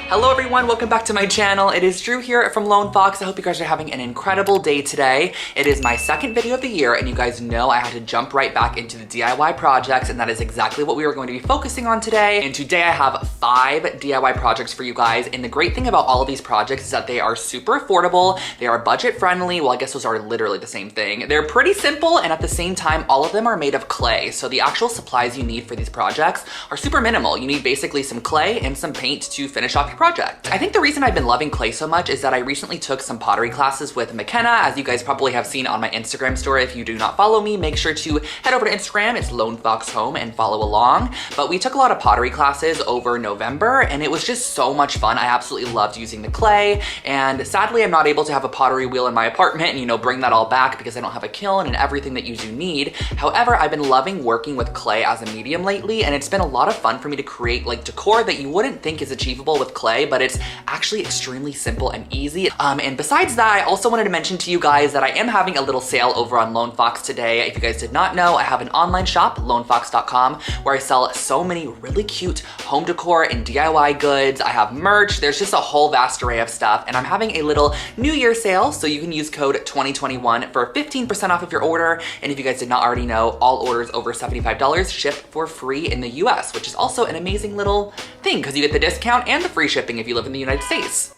Hello everyone, welcome back to my channel. It is Drew here from Lone Fox. I hope you guys are having an incredible day today. It is my second video of the year, and you guys know I had to jump right back into the DIY projects, and that is exactly what we are going to be focusing on today. And today I have 5 DIY projects for you guys, and the great thing about all of these projects is that they are super affordable, they are budget friendly. Well, I guess those are literally the same thing. They're pretty simple, and at the same time, all of them are made of clay. So the actual supplies you need for these projects are super minimal. You need basically some clay and some paint to finish off your project. I think the reason I've been loving clay so much is that I recently took some pottery classes with McKenna, as you guys probably have seen on my Instagram story. If you do not follow me, make sure to head over to Instagram. It's Lone Fox Home and follow along. But we took a lot of pottery classes over November, and it was just so much fun. I absolutely loved using the clay, and sadly I'm not able to have a pottery wheel in my apartment and bring that all back because I don't have a kiln and everything that you do need. However, I've been loving working with clay as a medium lately, and it's been a lot of fun for me to create like decor that you wouldn't think is achievable with clay, but it's actually extremely simple and easy. And besides that, I also wanted to mention to you guys that I am having a little sale over on Lone Fox today. If you guys did not know, I have an online shop, lonefox.com, where I sell so many really cute home decor and DIY goods. I have merch, there's just a whole vast array of stuff, and I'm having a little New Year sale, so you can use code 2021 for 15% off of your order. And if you guys did not already know, all orders over $75 ship for free in the US, which is also an amazing little thing because you get the discount and the free shipping if you live in the United States.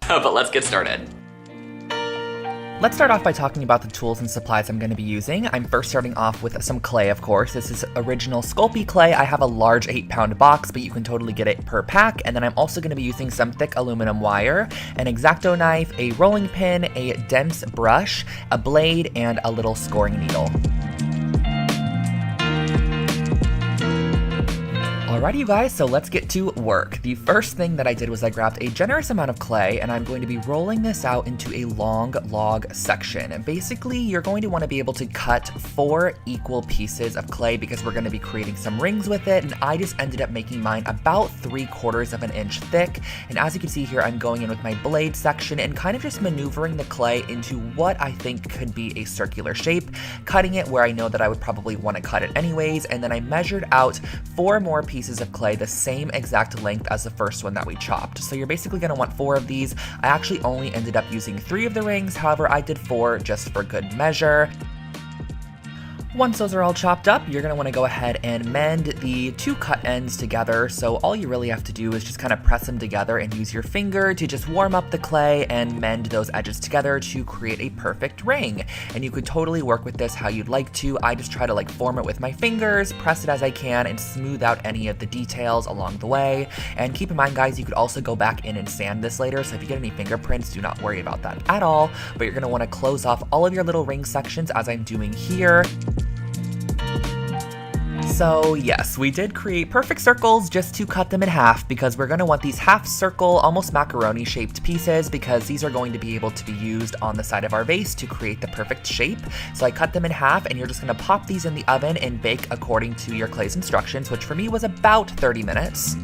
But let's get started. Let's start off by talking about the tools and supplies I'm going to be using. I'm first starting off with some clay, of course. This is original Sculpey clay. I have a large 8-pound box, but you can totally get it per pack. And then I'm also going to be using some thick aluminum wire, an X-Acto knife, a rolling pin, a dense brush, a blade, and a little scoring needle. Alrighty you guys, so let's get to work. The first thing that I did was I grabbed a generous amount of clay, and I'm going to be rolling this out into a long log section. And basically, you're going to want to be able to cut 4 equal pieces of clay because we're going to be creating some rings with it, and I just ended up making mine about 3/4 of an inch thick. And as you can see here, I'm going in with my blade section and kind of just maneuvering the clay into what I think could be a circular shape, cutting it where I know that I would probably want to cut it anyways, and then I measured out 4 more pieces of clay the same exact length as the first one that we chopped. So you're basically going to want 4 of these. I actually only ended up using 3 of the rings, however I did 4 just for good measure. Once those are all chopped up, you're going to want to go ahead and mend the 2 cut ends together. So all you really have to do is just kind of press them together and use your finger to just warm up the clay and mend those edges together to create a perfect ring. And you could totally work with this how you'd like to. I just try to like form it with my fingers, press it as I can, and smooth out any of the details along the way. And keep in mind guys, you could also go back in and sand this later, so if you get any fingerprints, do not worry about that at all. But you're going to want to close off all of your little ring sections as I'm doing here. So yes, we did create perfect circles just to cut them in half because we're going to want these half circle, almost macaroni shaped pieces because these are going to be able to be used on the side of our vase to create the perfect shape. So I cut them in half, and you're just going to pop these in the oven and bake according to your clay's instructions, which for me was about 30 minutes.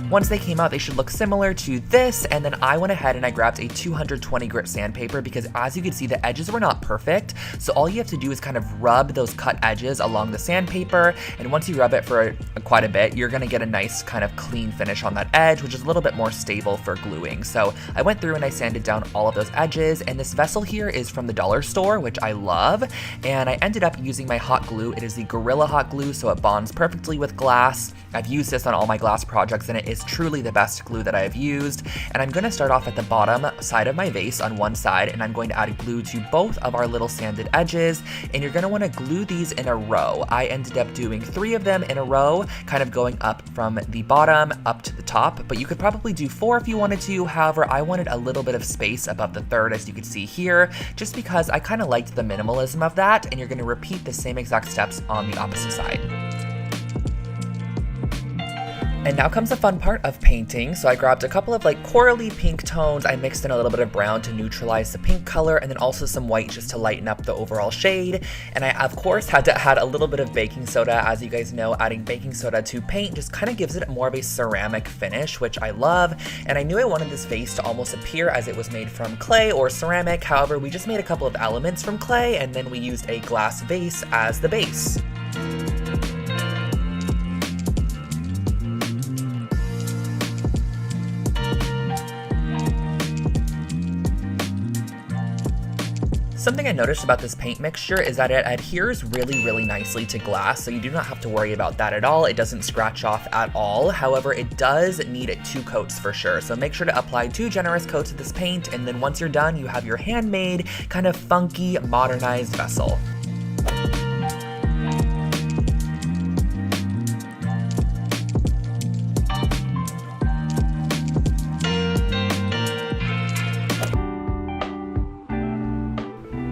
Once they came out, they should look similar to this, and then I went ahead and I grabbed a 220 grit sandpaper because as you can see, the edges were not perfect. So all you have to do is kind of rub those cut edges along the sandpaper, and once you rub it for quite a bit, you're gonna get a nice kind of clean finish on that edge, which is a little bit more stable for gluing. So I went through and I sanded down all of those edges, and this vessel here is from the dollar store, which I love, and I ended up using my hot glue. It is the Gorilla Hot Glue, so it bonds perfectly with glass. I've used this on all my glass projects, and it is truly the best glue that I have used. And I'm going to start off at the bottom side of my vase on one side, and I'm going to add glue to both of our little sanded edges, and you're going to want to glue these in a row. I ended up doing 3 of them in a row, kind of going up from the bottom up to the top, but you could probably do 4 if you wanted to. However, I wanted a little bit of space above the 3rd, as you can see here, just because I kind of liked the minimalism of that. And you're going to repeat the same exact steps on the opposite side. And now comes the fun part of painting. So I grabbed a couple of like corally pink tones. I mixed in a little bit of brown to neutralize the pink color, and then also some white just to lighten up the overall shade. And I of course had to add a little bit of baking soda. As you guys know, adding baking soda to paint just kind of gives it more of a ceramic finish, which I love. And I knew I wanted this vase to almost appear as it was made from clay or ceramic. However, we just made a couple of elements from clay, and then we used a glass vase as the base. Something I noticed about this paint mixture is that it adheres really nicely to glass, so you do not have to worry about that at all. It doesn't scratch off at all. However, it does need 2 coats for sure, so make sure to apply 2 generous coats of this paint, and then once you're done, you have your handmade, kind of funky, modernized vessel.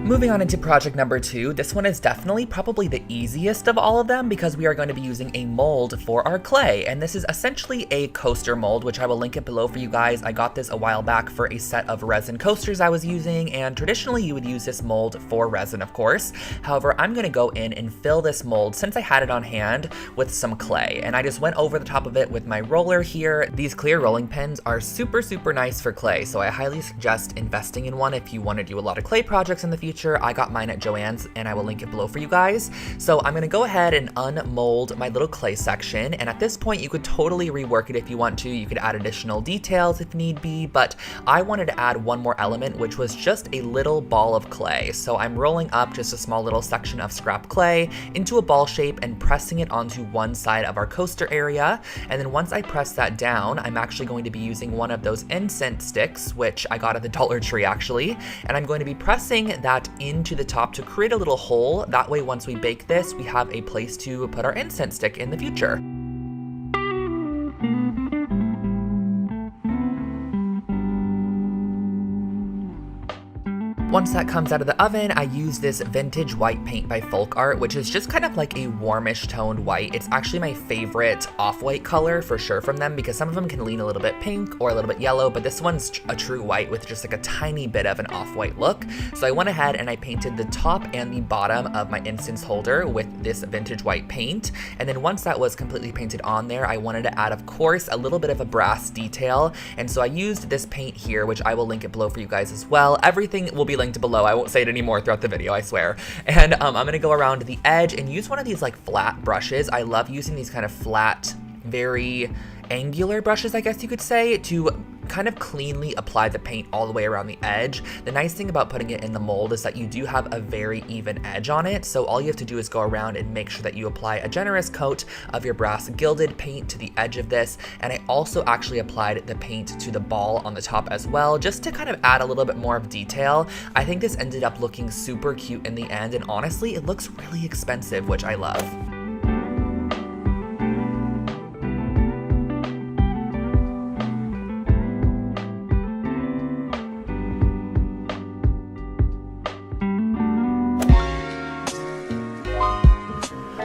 Moving on into project number 2, this one is definitely probably the easiest of all of them because we are going to be using a mold for our clay, and this is essentially a coaster mold, which I will link it below for you guys. I got this a while back for a set of resin coasters I was using, and traditionally you would use this mold for resin, of course. However, I'm going to go in and fill this mold, since I had it on hand, with some clay, and I just went over the top of it with my roller here. These clear rolling pins are super nice for clay, so I highly suggest investing in one if you want to do a lot of clay projects in the future. I got mine at Joann's, and I will link it below for you guys. So I'm gonna go ahead and unmold my little clay section, and at this point you could totally rework it if you want to. You could add additional details if need be, but I wanted to add one more element, which was just a little ball of clay. So I'm rolling up just a small little section of scrap clay into a ball shape and pressing it onto one side of our coaster area. And then once I press that down, I'm actually going to be using one of those incense sticks, which I got at the Dollar Tree actually, and I'm going to be pressing that into the top to create a little hole. That way, once we bake this, we have a place to put our incense stick in the future. Once that comes out of the oven, I use this vintage white paint by Folk Art, which is just kind of like a warmish toned white. It's actually my favorite off-white color for sure from them, because some of them can lean a little bit pink or a little bit yellow, but this one's a true white with just like a tiny bit of an off-white look. So I went ahead and I painted the top and the bottom of my incense holder with this vintage white paint. And then once that was completely painted on there, I wanted to add, of course, a little bit of a brass detail. And so I used this paint here, which I will link it below for you guys as well. Everything will be linked below. I won't say it anymore throughout the video, I swear. And I'm gonna go around the edge and use one of these like flat brushes. I love using these kind of flat, very angular brushes, I guess you could say, to kind of cleanly apply the paint all the way around the edge. The nice thing about putting it in the mold is that you do have a very even edge on it, so all you have to do is go around and make sure that you apply a generous coat of your brass gilded paint to the edge of this. And I also actually applied the paint to the ball on the top as well, just to kind of add a little bit more of detail. I think this ended up looking super cute in the end, and honestly, it looks really expensive, which I love.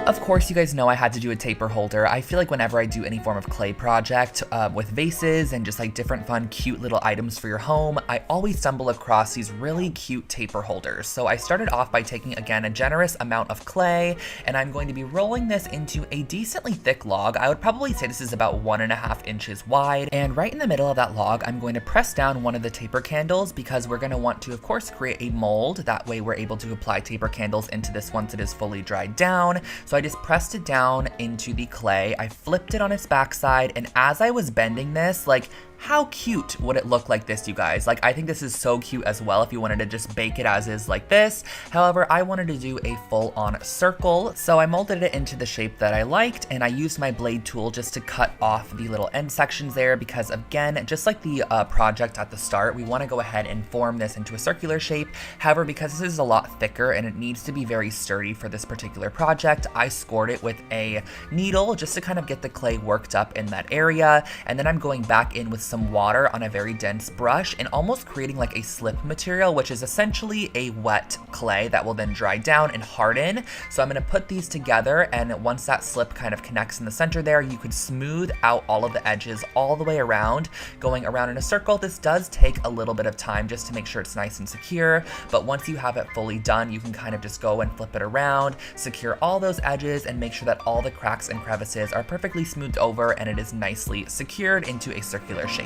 Of course, you guys know I had to do a taper holder. I feel like whenever I do any form of clay project with vases and just like different fun, cute little items for your home, I always stumble across these really cute taper holders. So I started off by taking, again, a generous amount of clay, and I'm going to be rolling this into a decently thick log. I would probably say this is about 1.5 inches wide. And right in the middle of that log, I'm going to press down one of the taper candles, because we're going to want to, of course, create a mold. That way we're able to apply taper candles into this once it is fully dried down. So I just pressed it down into the clay. I flipped it on its backside, and as I was bending this, like, how cute would it look like this, you guys? Like, I think this is so cute as well if you wanted to just bake it as is like this. However, I wanted to do a full-on circle, so I molded it into the shape that I liked, and I used my blade tool just to cut off the little end sections there, because again, just like the project at the start, we want to go ahead and form this into a circular shape. However, because this is a lot thicker and it needs to be very sturdy for this particular project, I scored it with a needle just to kind of get the clay worked up in that area, and then I'm going back in with some water on a very dense brush and almost creating like a slip material, which is essentially a wet clay that will then dry down and harden. So I'm going to put these together, and once that slip kind of connects in the center there, you could smooth out all of the edges all the way around, going around in a circle. This does take a little bit of time just to make sure it's nice and secure, but once you have it fully done, you can kind of just go and flip it around, secure all those edges, and make sure that all the cracks and crevices are perfectly smoothed over and it is nicely secured into a circular shape.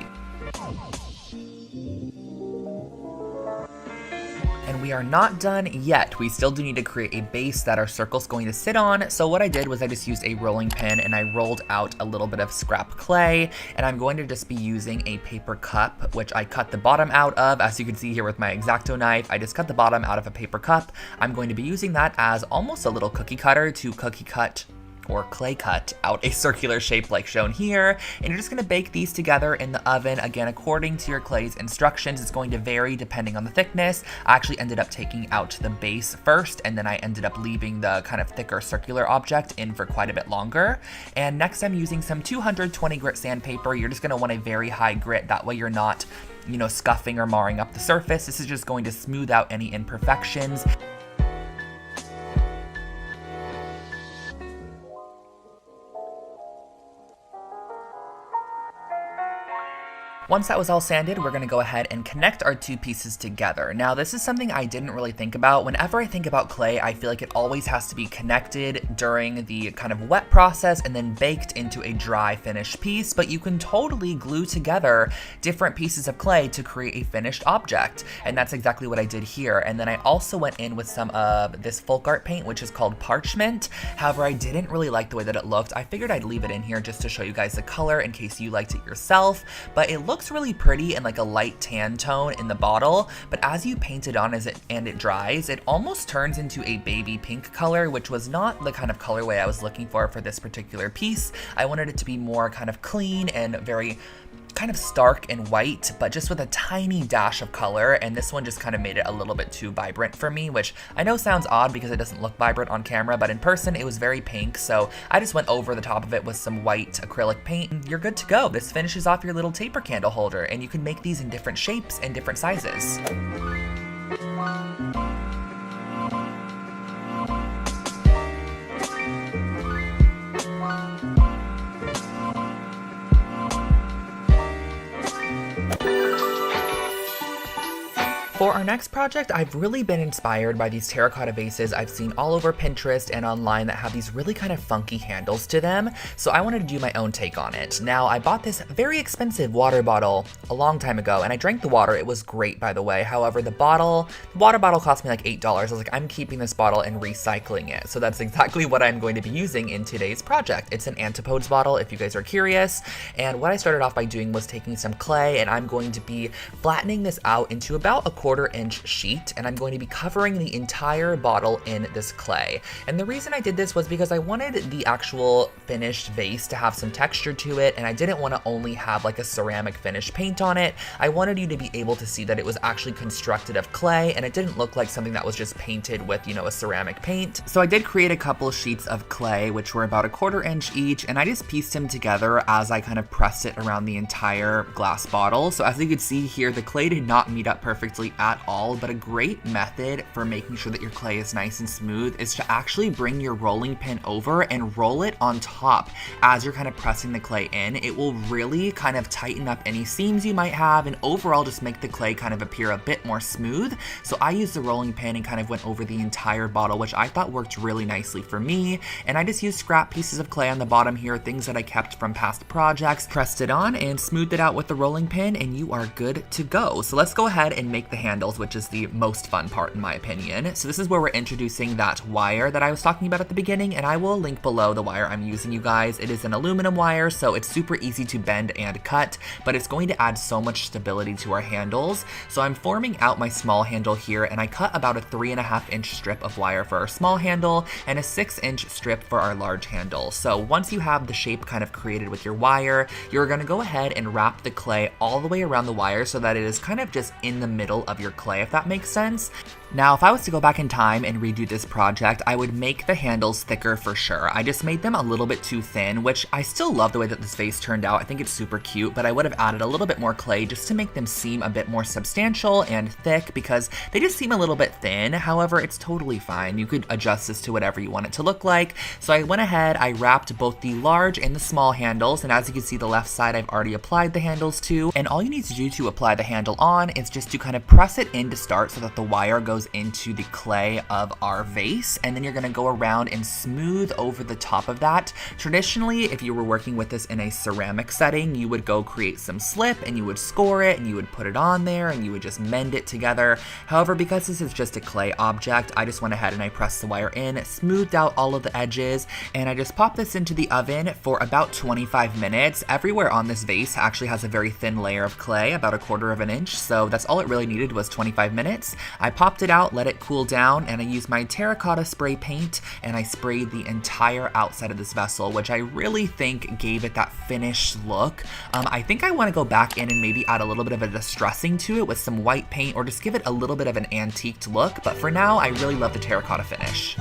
And we are not done yet. We still do need to create a base that our circle's going to sit on. So what I did was I just used a rolling pin and I rolled out a little bit of scrap clay, and I'm going to just be using a paper cup, which I cut the bottom out of. As you can see here with my X-Acto knife, I just cut the bottom out of a paper cup. I'm going to be using that as almost a little cookie cutter to cookie cut or clay cut out a circular shape like shown here. And you're just gonna bake these together in the oven. Again, according to your clay's instructions, it's going to vary depending on the thickness. I actually ended up taking out the base first, and then I ended up leaving the kind of thicker circular object in for quite a bit longer. And next I'm using some 220 grit sandpaper. You're just gonna want a very high grit, that way you're not, you know, scuffing or marring up the surface. This is just going to smooth out any imperfections. Once that was all sanded, we're gonna go ahead and connect our two pieces together. Now, this is something I didn't really think about. Whenever I think about clay, I feel like it always has to be connected during the kind of wet process and then baked into a dry finished piece, but you can totally glue together different pieces of clay to create a finished object. And that's exactly what I did here. And then I also went in with some of this folk art paint, which is called parchment. However, I didn't really like the way that it looked. I figured I'd leave it in here just to show you guys the color in case you liked it yourself, but it looks really pretty in like a light tan tone in the bottle, but as you paint it on and it dries, it almost turns into a baby pink color, which was not the kind of colorway I was looking for this particular piece. I wanted it to be more kind of clean and very kind of stark and white, but just with a tiny dash of color, and this one just kind of made it a little bit too vibrant for me, which I know sounds odd because it doesn't look vibrant on camera, but in person it was very pink, so I just went over the top of it with some white acrylic paint, and you're good to go. This finishes off your little taper candle holder, and you can make these in different shapes and different sizes. For our next project, I've really been inspired by these terracotta vases I've seen all over Pinterest and online that have these really kind of funky handles to them, so I wanted to do my own take on it. Now, I bought this very expensive water bottle a long time ago, and I drank the water. It was great, by the way. However, the water bottle cost me like $8. I was like, I'm keeping this bottle and recycling it. So that's exactly what I'm going to be using in today's project. It's an Antipodes bottle, if you guys are curious. And what I started off by doing was taking some clay, and I'm going to be flattening this out into about a 1/4-inch sheet, and I'm going to be covering the entire bottle in this clay. And the reason I did this was because I wanted the actual finished vase to have some texture to it, and I didn't want to only have like a ceramic finish paint on it. I wanted you to be able to see that it was actually constructed of clay, and it didn't look like something that was just painted with, you know, a ceramic paint. So I did create a couple sheets of clay, which were about a 1/4-inch each, and I just pieced them together as I kind of pressed it around the entire glass bottle. So as you can see here, the clay did not meet up perfectly at all, but a great method for making sure that your clay is nice and smooth is to actually bring your rolling pin over and roll it on top as you're kind of pressing the clay in. It will really kind of tighten up any seams you might have and overall just make the clay kind of appear a bit more smooth. So I used the rolling pin and kind of went over the entire bottle, which I thought worked really nicely for me. And I just used scrap pieces of clay on the bottom here, things that I kept from past projects, pressed it on and smoothed it out with the rolling pin, and you are good to go. So let's go ahead and make the handles, which is the most fun part in my opinion. So this is where we're introducing that wire that I was talking about at the beginning, and I will link below the wire I'm using, you guys. It is an aluminum wire, so it's super easy to bend and cut, but it's going to add so much stability to our handles. So I'm forming out my small handle here, and I cut about a 3.5-inch strip of wire for our small handle and a 6-inch strip for our large handle. So once you have the shape kind of created with your wire, you're gonna go ahead and wrap the clay all the way around the wire so that it is kind of just in the middle of your clay, if that makes sense. Now, if I was to go back in time and redo this project, I would make the handles thicker for sure. I just made them a little bit too thin, which I still love the way that this vase turned out. I think it's super cute, but I would have added a little bit more clay just to make them seem a bit more substantial and thick because they just seem a little bit thin. However, it's totally fine. You could adjust this to whatever you want it to look like. So I went ahead, I wrapped both the large and the small handles, and as you can see, the left side I've already applied the handles to, and all you need to do to apply the handle on is just to kind of press press it in to start so that the wire goes into the clay of our vase, and then you're gonna go around and smooth over the top of that. Traditionally, if you were working with this in a ceramic setting, you would go create some slip and you would score it and you would put it on there and you would just mend it together. However, because this is just a clay object, I just went ahead and I pressed the wire in, smoothed out all of the edges, and I just popped this into the oven for about 25 minutes. Everywhere on this vase actually has a very thin layer of clay, about 1/4 of an inch, so that's all it really needed was 25 minutes. I popped it out, let it cool down, and I used my terracotta spray paint and I sprayed the entire outside of this vessel, which I really think gave it that finished look. I think I want to go back in and maybe add a little bit of a distressing to it with some white paint, or just give it a little bit of an antiqued look, but for now I really love the terracotta finish.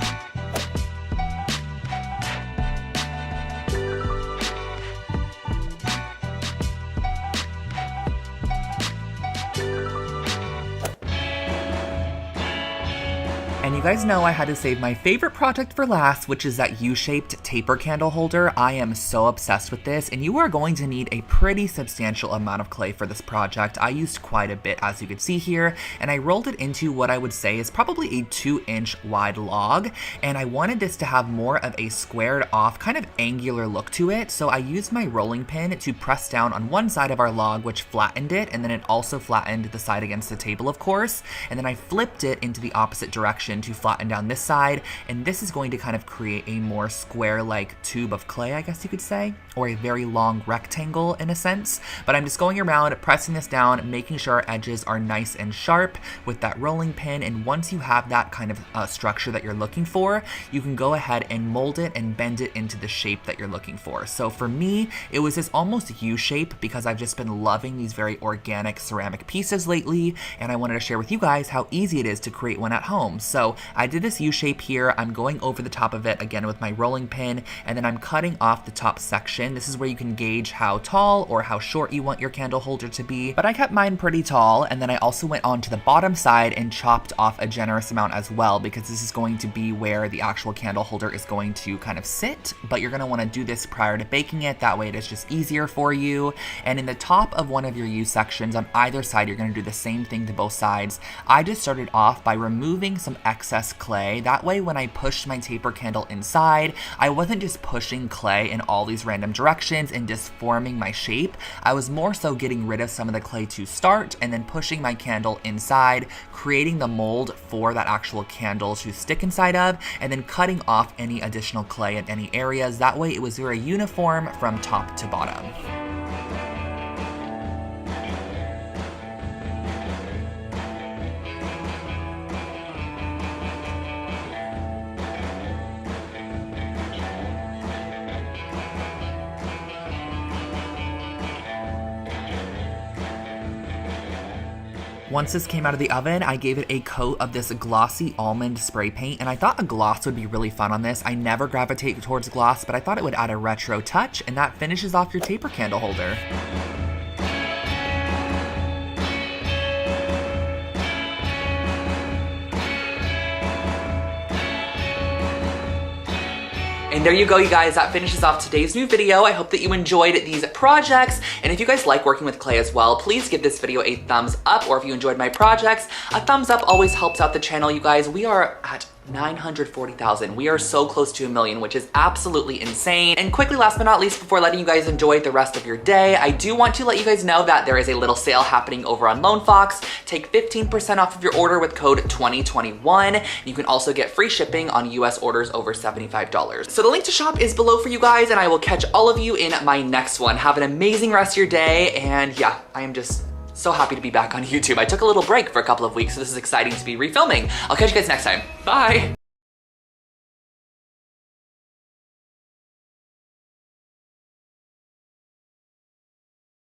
And you guys know I had to save my favorite project for last, which is that U-shaped taper candle holder. I am so obsessed with this, and you are going to need a pretty substantial amount of clay for this project. I used quite a bit, as you can see here, and I rolled it into what I would say is probably a 2-inch wide log, and I wanted this to have more of a squared off, kind of angular look to it, so I used my rolling pin to press down on one side of our log, which flattened it, and then it also flattened the side against the table, of course, and then I flipped it into the opposite direction to flatten down this side, and this is going to kind of create a more square-like tube of clay, I guess you could say, or a very long rectangle in a sense. But I'm just going around, pressing this down, making sure our edges are nice and sharp with that rolling pin, and once you have that kind of structure that you're looking for, you can go ahead and mold it and bend it into the shape that you're looking for. So for me, it was this almost U shape because I've just been loving these very organic ceramic pieces lately, and I wanted to share with you guys how easy it is to create one at home. So I did this U shape here. I'm going over the top of it again with my rolling pin, and then I'm cutting off the top section. This is where you can gauge how tall or how short you want your candle holder to be, but I kept mine pretty tall, and then I also went on to the bottom side and chopped off a generous amount as well, because this is going to be where the actual candle holder is going to kind of sit, but you're going to want to do this prior to baking it. That way it is just easier for you. And in the top of one of your U sections on either side, you're going to do the same thing to both sides. I just started off by removing some excess clay. That way when I pushed my taper candle inside, I wasn't just pushing clay in all these random directions and just forming my shape. I was more so getting rid of some of the clay to start and then pushing my candle inside, creating the mold for that actual candle to stick inside of, and then cutting off any additional clay in any areas. That way it was very uniform from top to bottom. Once this came out of the oven, I gave it a coat of this glossy almond spray paint, and I thought a gloss would be really fun on this. I never gravitate towards gloss, but I thought it would add a retro touch, and that finishes off your taper candle holder. And there you go, you guys, that finishes off today's new video. I hope that you enjoyed these projects. And if you guys like working with clay as well, please give this video a thumbs up, or if you enjoyed my projects, a thumbs up always helps out the channel, you guys. We are at 940,000. We are so close to 1 million, which is absolutely insane. And quickly, last but not least, before letting you guys enjoy the rest of your day, I do want to let you guys know that there is a little sale happening over on Lone Fox. Take 15% off of your order with code 2021. You can also get free shipping on US orders over $75. So the link to shop is below for you guys, and I will catch all of you in my next one. Have an amazing rest of your day, and yeah, I am just so happy to be back on YouTube. I took a little break for a couple of weeks, so this is exciting to be refilming. I'll catch you guys next time. Bye.